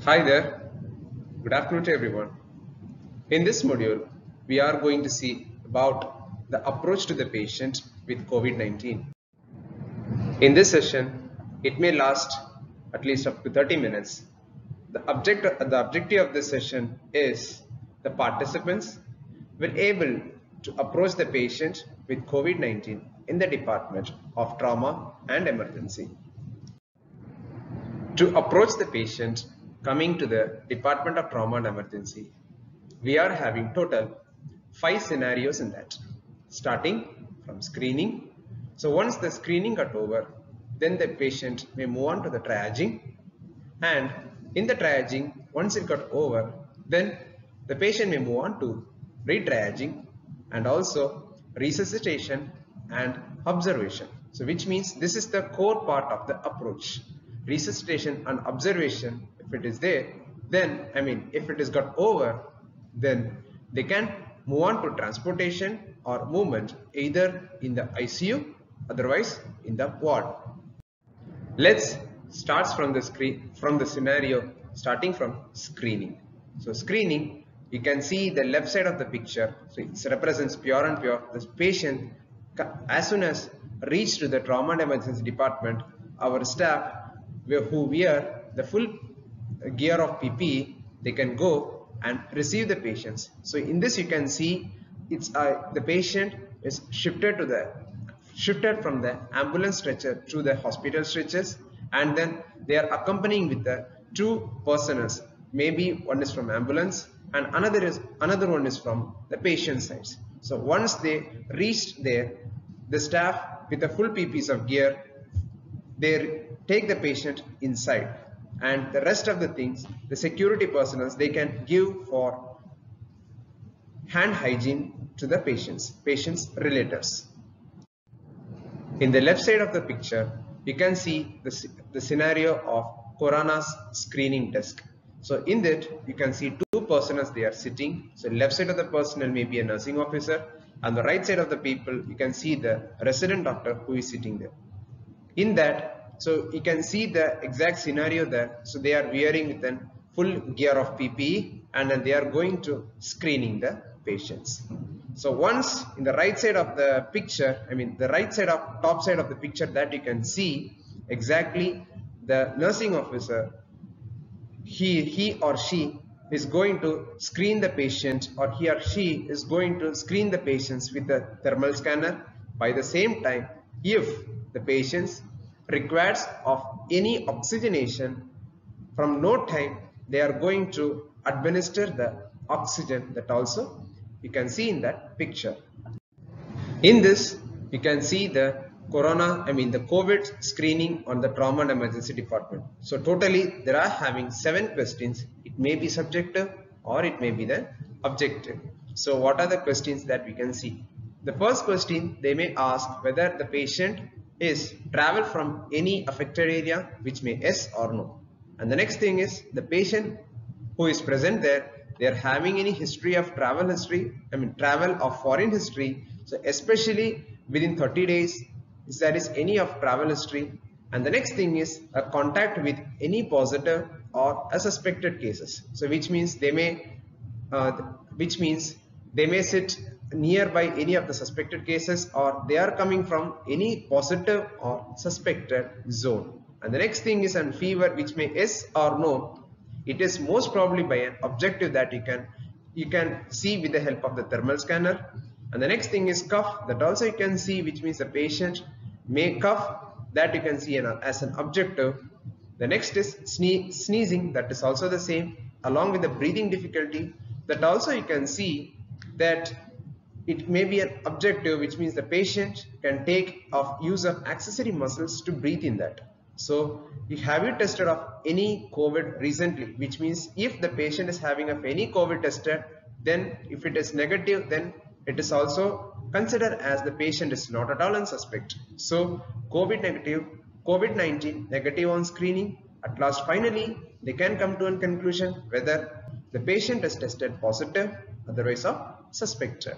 Hi there, good afternoon to everyone. In this module, we are going to see about the approach to the patient with COVID-19. In this session, it may last at least up to 30 minutes. The objective of this session is the participants will able to approach the patient with COVID-19 in the Department of Trauma and Emergency. To approach the patient coming to the Department of Trauma and Emergency, we are having total 5 scenarios in that, starting from screening. So once the screening got over, then the patient may move on to the triaging, and in the triaging, once it got over, then the patient may move on to re-triaging and also resuscitation and observation. So which means this is the core part of the approach. Resuscitation and observation, if it is there, then if it is got over, then they can move on to transportation or movement either in the ICU, otherwise in the ward. Let's start from the scenario starting from screening. So screening, you can see the left side of the picture. So it represents pure and pure. This patient, as soon as reach to the trauma and emergency department, our staff who wear the full gear of PPE, they can go and receive the patients. So in this you can see it's the patient is shifted from the ambulance stretcher to the hospital stretchers, and then they are accompanying with the 2 personnels. Maybe one is from ambulance and another one is from the patient side. So once they reached there, the staff with the full PPEs of gear, they take the patient inside, and the rest of the things, the security personnel, they can give for hand hygiene to the patients relatives. In the left side of the picture, you can see the scenario of corona's screening desk. So in that, you can see 2 personnel, they are sitting. So left side of the personnel may be a nursing officer, and the right side of the people, you can see the resident doctor who is sitting there. In that, so you can see the exact scenario there. So they are wearing with a full gear of PPE, and then they are going to screening the patients. So once in the right side of the picture, top side of the picture, that you can see exactly the nursing officer, he or she is going to screen the patient, or he or she is going to screen the patients with a thermal scanner. By the same time, if the patients requires of any oxygenation, from no time they are going to administer the oxygen. That also you can see in that picture. In this you can see the the COVID screening on the trauma and emergency department. So totally there are having 7 questions. It may be subjective or it may be the objective. So what are the questions that we can see? The first question, they may ask whether the patient is travel from any affected area, which may yes or no. And the next thing is the patient who is present there, they are having any history of travel of foreign history. So especially within 30 days, if there is any of travel history. And the next thing is a contact with any positive or a suspected cases. So which means they may sit nearby any of the suspected cases, or they are coming from any positive or suspected zone. And the next thing is an fever, which may yes or no. It is most probably by an objective that you can see with the help of the thermal scanner. And the next thing is cough, that also you can see, which means the patient may cough, that you can see as an objective. The next is sneezing, that is also the same, along with the breathing difficulty, that also you can see that it may be an objective, which means the patient can take use of accessory muscles to breathe in that. So have you tested of any COVID recently, which means if the patient is having of any COVID tested, then if it is negative, then it is also considered as the patient is not at all unsuspect. So COVID-19 negative on screening. At last, finally, they can come to a conclusion whether the patient is tested positive, otherwise of suspected.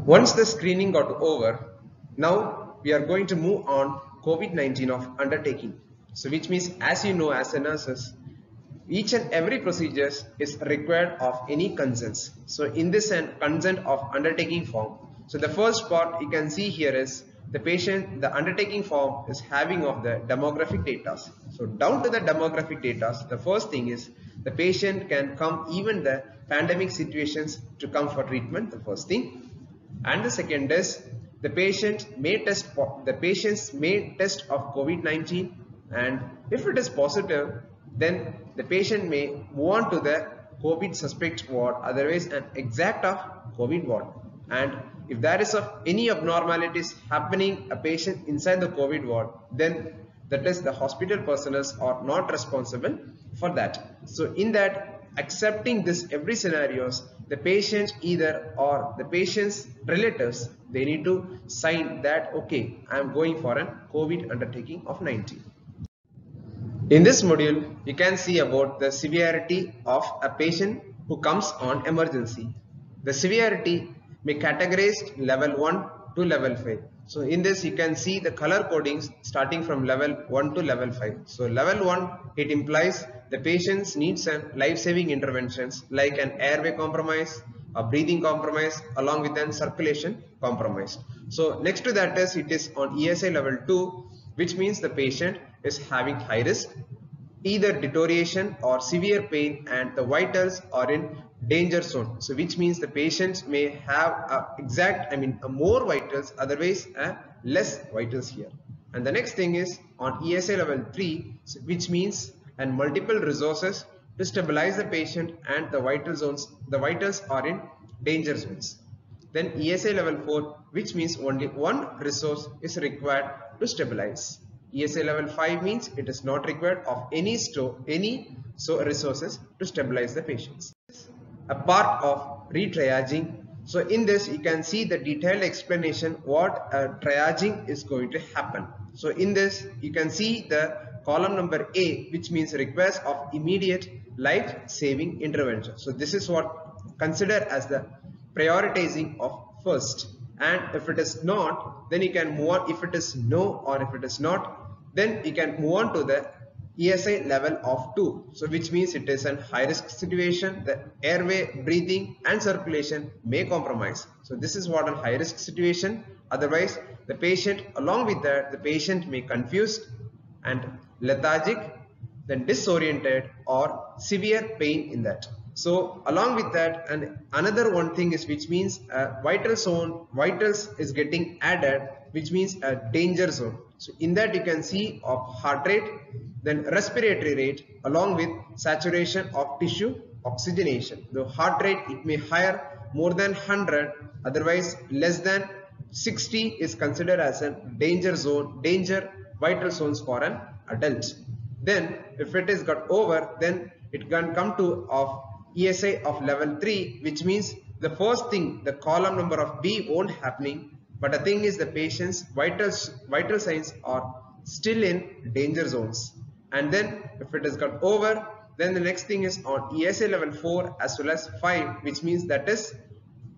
Once the screening got over, now we are going to move on COVID-19 of undertaking. So which means, as you know, as a nurses, each and every procedure is required of any consents. So in this consent of undertaking form, so the first part you can see here is the undertaking form is having of the demographic data. So down to the demographic data, the first thing is the patient can come even the pandemic situations to come for treatment, the first thing. And the second is the patients may test of COVID-19, and if it is positive, then the patient may move on to the COVID suspect ward, otherwise an exact of COVID ward. And if there is any abnormalities happening a patient inside the COVID ward, then that is the hospital personnel are not responsible for that. So in that, accepting this every scenarios, the patient either or the patient's relatives, they need to sign that okay, I am going for a COVID undertaking of 19. In this module, you can see about the severity of a patient who comes on emergency. The severity may categorize level 1 to level 5. So in this you can see the color codings starting from level 1 to level 5. So level 1, it implies the patients needs some life-saving interventions like an airway compromise, a breathing compromise along with an circulation compromise. So next to that is it is on ESI level 2, which means the patient is having high risk, either deterioration or severe pain, and the vitals are in danger zone. So which means the patients may have more vitals, otherwise less vitals here. And the next thing is on ESA level 3, which means and multiple resources to stabilize the patient, and the vitals are in danger zones. Then ESA level 4, which means only one resource is required to stabilize. ESA level 5 means it is not required of any resources to stabilize the patients. A part of re-triaging. So in this you can see the detailed explanation what triaging is going to happen. So in this you can see the column number A, which means request of immediate life-saving intervention. So this is what considered as the prioritizing of first. And if it is not, then you can move on. If it is no, or if it is not, then you can move on to the ESI level of 2. So which means it is a high risk situation. The airway, breathing and circulation may compromise. So this is what a high risk situation. Otherwise the patient, along with that, the patient may confused and lethargic, then disoriented or severe pain in that. So along with that, and another one thing is which means vitals is getting added, which means a danger zone. So in that you can see of heart rate, then respiratory rate along with saturation of tissue oxygenation. The heart rate, it may higher more than 100, otherwise less than 60 is considered as a danger zone, danger vital zones for an adult. Then if it is got over, then it can come to of ESI of level 3, which means the first thing, the column number of B won't happening, but the thing is the patient's vital signs are still in danger zones. And then if it has got over, then the next thing is on ESI level 4 as well as 5, which means that is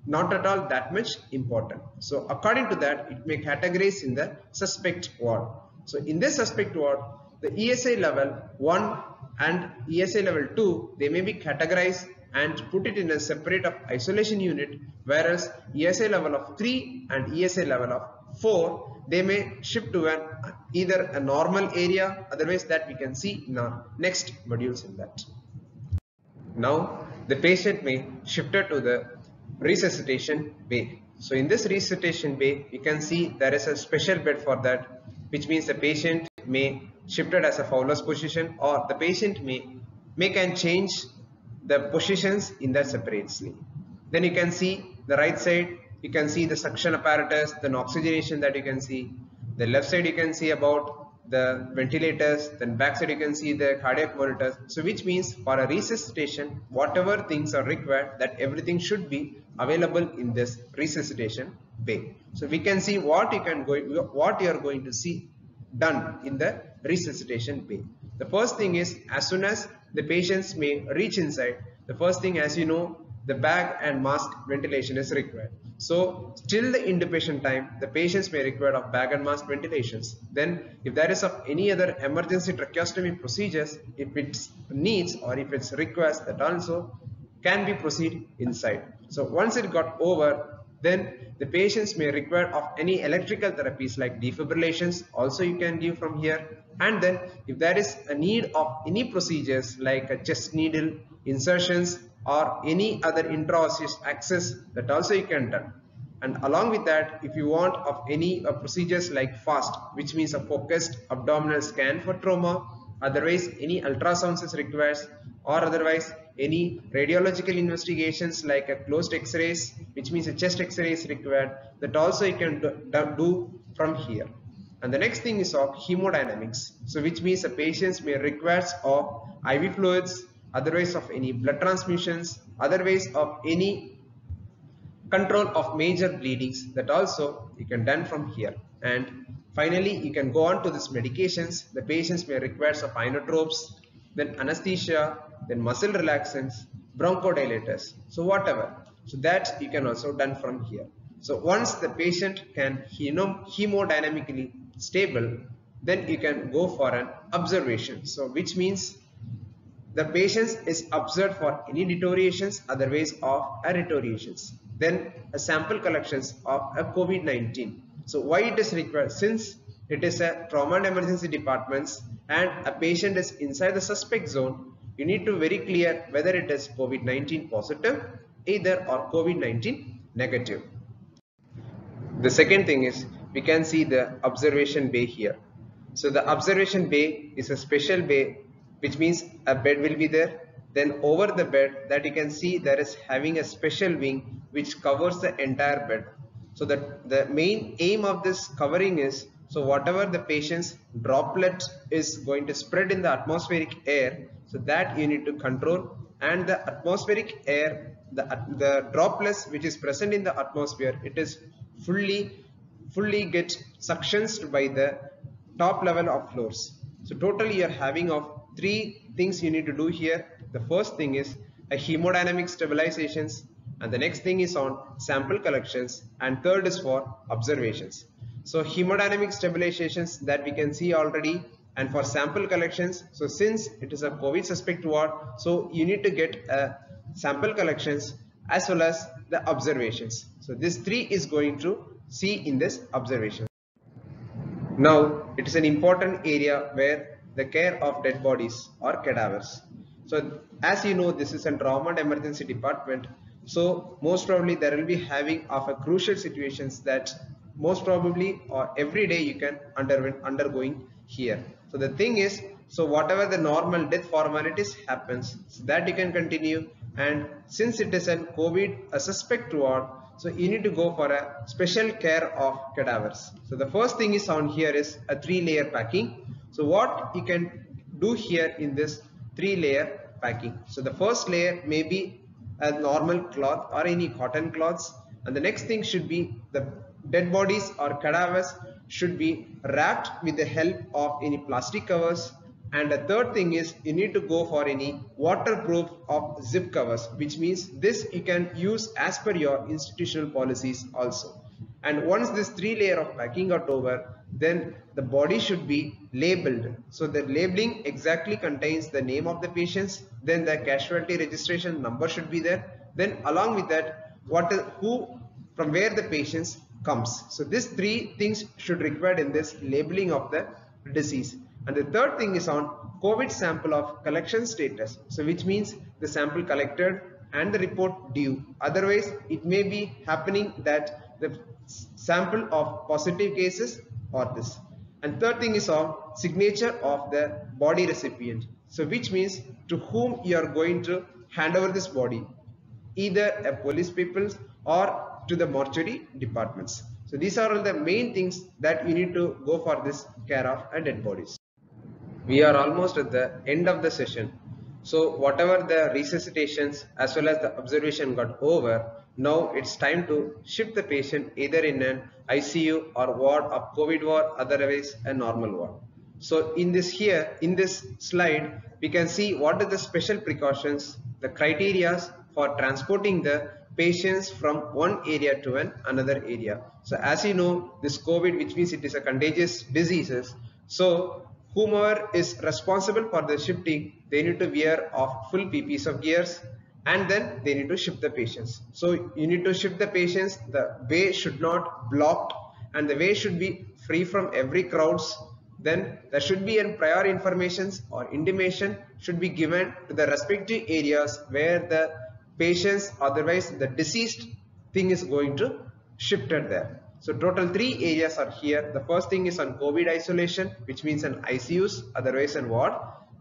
not at all that much important. So according to that, it may categorize in the suspect ward. So in this suspect ward, the ESI level 1 and ESI level 2, they may be categorized and put it in a separate of isolation unit, whereas ESI level of 3 and ESI level of 4, they may shift to either a normal area, otherwise that we can see in our next modules in that. Now the patient may shifted to the resuscitation bay. So in this resuscitation bay, you can see there is a special bed for that, which means the patient may shifted as a Fowler's position, or the patient may can change the positions in that separately. Then you can see the right side, you can see the suction apparatus, then oxygenation that you can see. The left side you can see about the ventilators, then back side you can see the cardiac monitors. So which means for a resuscitation, whatever things are required, that everything should be available in this resuscitation bay. So we can see what you are going to see done in the resuscitation bay. The first thing is, as soon as the patients may reach inside, the first thing, as you know, the bag and mask ventilation is required. So till the intubation time, the patients may require of bag and mask ventilations. Then if there is of any other emergency tracheostomy procedures, if it needs or if it's requires, that also can be proceed inside. So once it got over, then the patients may require of any electrical therapies like defibrillations also you can give from here. And then if there is a need of any procedures like a chest needle insertions or any other intraosseous access, that also you can done. And along with that, if you want of any procedures like FAST, which means a focused abdominal scan for trauma, otherwise any ultrasounds is required, or otherwise any radiological investigations like a closed x-rays, which means a chest x-ray is required, that also you can do from here. And the next thing is of hemodynamics, so which means the patients may require of IV fluids, otherwise of any blood transfusions, otherwise of any control of major bleedings, that also you can done from here. And finally you can go on to these medications. The patients may require of inotropes, then anesthesia, then muscle relaxants, bronchodilators, so whatever, so that you can also done from here. So once the patient can hemodynamically stable, then you can go for an observation, so which means the patient is observed for any deteriorations, otherwise of a deteriorations. Then a sample collections of a COVID-19. So why it is required? Since it is a trauma and emergency departments and a patient is inside the suspect zone, you need to very clear whether it is COVID-19 positive either or COVID-19 negative. The second thing is we can see the observation bay here. So the observation bay is a special bay, which means a bed will be there. Then over the bed that you can see there is having a special wing which covers the entire bed. So that the main aim of this covering is, so whatever the patient's droplet is going to spread in the atmospheric air, so that you need to control, and the atmospheric air, the droplets which is present in the atmosphere, it is fully get suctioned by the top level of floors. So totally you are having of three things you need to do here. The first thing is a hemodynamic stabilizations, and the next thing is on sample collections, and third is for observations. So hemodynamic stabilizations that we can see already, and for sample collections, so since it is a COVID suspect ward, so you need to get sample collections as well as the observations. So this three is going to see in this observation. Now it is an important area where the care of dead bodies or cadavers. So as you know, this is a trauma and emergency department, so most probably there will be having of a crucial situations that most probably or every day you can undergoing here. So the thing is, so whatever the normal death formalities happens, so that you can continue, and since it is a COVID a suspect ward, so you need to go for a special care of cadavers. So the first thing is on here is a 3-layer packing. So what you can do here in this 3-layer packing, so the first layer may be a normal cloth or any cotton cloths, and the next thing should be the dead bodies or cadavers should be wrapped with the help of any plastic covers, and the third thing is you need to go for any waterproof of zip covers, which means this you can use as per your institutional policies also. And once this 3-layer of packing got over, then the body should be labeled. So the labeling exactly contains the name of the patients, then the casualty registration number should be there, then along with that from where the patients comes. So these three things should required in this labeling of the disease. And the third thing is on COVID sample of collection status, so which means the sample collected and the report due. Otherwise it may be happening that the sample of positive cases or this. And third thing is on signature of the body recipient, so which means to whom you are going to hand over this body, either a police people or to the mortuary departments. So these are all the main things that you need to go for this care of dead bodies. We are almost at the end of the session. So whatever the resuscitations as well as the observation got over, now it's time to shift the patient either in an ICU or ward of COVID ward, otherwise a normal ward. So in this slide, we can see what are the special precautions, the criteria for transporting the patients from one area to another area. So as you know, this COVID, which means it is a contagious disease. So whomever is responsible for the shifting, they need to wear off full PPEs of gears, and then they need to shift the patients. So you need to shift the patients. The way should not blocked, and the way should be free from every crowds. Then there should be a prior informations or intimation should be given to the respective areas where the patients, otherwise the deceased thing is going to shifted there. So total 3 areas are here. The first thing is on COVID isolation, which means an ICUs, otherwise an ward.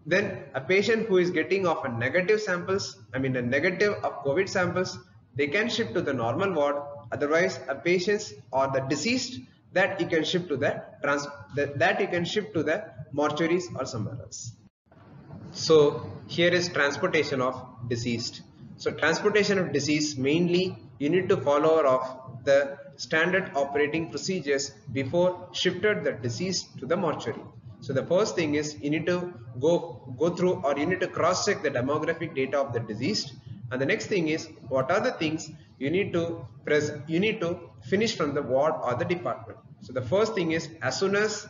Then a patient who is getting of a negative samples, a negative of COVID samples, they can shift to the normal ward. Otherwise, a patient or the deceased, that you can shift to the mortuaries or somewhere else. So here is transportation of deceased. So transportation of deceased, mainly you need to follow of the standard operating procedures before shifted the deceased to the mortuary. So the first thing is you need to go through, or you need to cross check the demographic data of the deceased, and the next thing is what are the things you need to finish from the ward or the department. So the first thing is, as soon as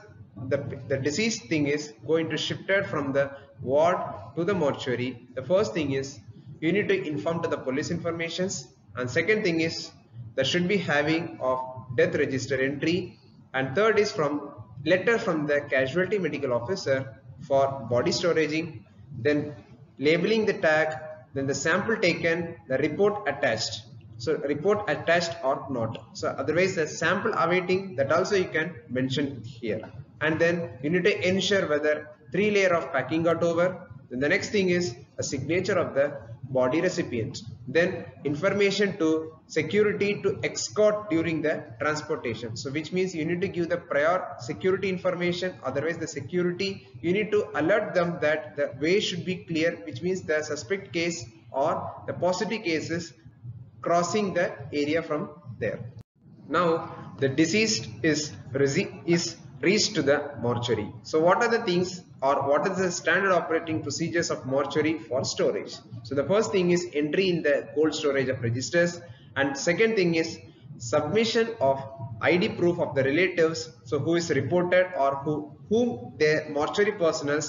the deceased thing is going to shifted from the ward to the mortuary, the first thing is you need to inform to the police informations, and second thing is there should be having of death register entry, and third is from letter from the casualty medical officer for body storaging, then labeling the tag, then the sample taken, the report attached. So report attached or not. So otherwise the sample awaiting, that also you can mention here. And then you need to ensure whether 3 layer of packing got over. Then the next thing is a signature of the body recipient. Then information to security to escort during the transportation. So which means you need to give the prior security information. Otherwise the security, you need to alert them that the way should be clear, which means the suspect case or the positive cases crossing the area from there. Now the deceased is reached to the mortuary. So what are the things, or what is the standard operating procedures of mortuary for storage? So the first thing is entry in the cold storage of registers, and second thing is submission of ID proof of the relatives, so who is reported or whom the mortuary personnel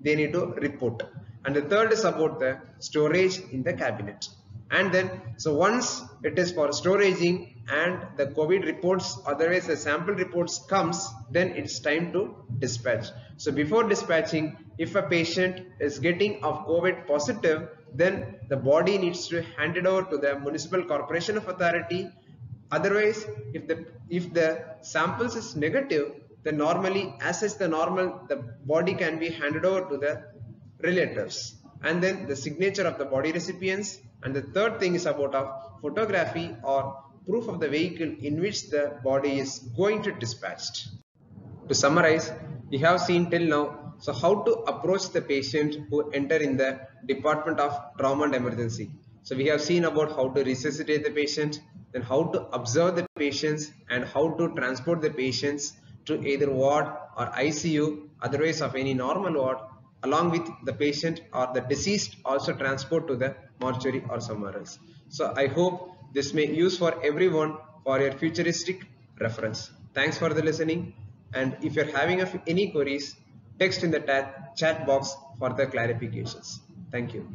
they need to report. And the third is about the storage in the cabinet. And then so once it is for storaging and the COVID reports, otherwise the sample reports comes, then it's time to dispatch. So before dispatching, if a patient is getting of COVID positive, then the body needs to hand it over to the municipal corporation of authority. Otherwise, if the samples is negative, then normally as is the normal, the body can be handed over to the relatives, and then the signature of the body recipients. And the third thing is about a photography or proof of the vehicle in which the body is going to dispatched. To summarize, we have seen till now, so how to approach the patient who enter in the Department of Trauma and Emergency. So we have seen about how to resuscitate the patient, then how to observe the patients, and how to transport the patients to either ward or ICU, otherwise of any normal ward, along with the patient or the deceased also transport to the mortuary or somewhere else. So I hope this may use for everyone for your futuristic reference. Thanks for the listening, and if you're having any queries, text in the chat box for the clarifications. Thank you.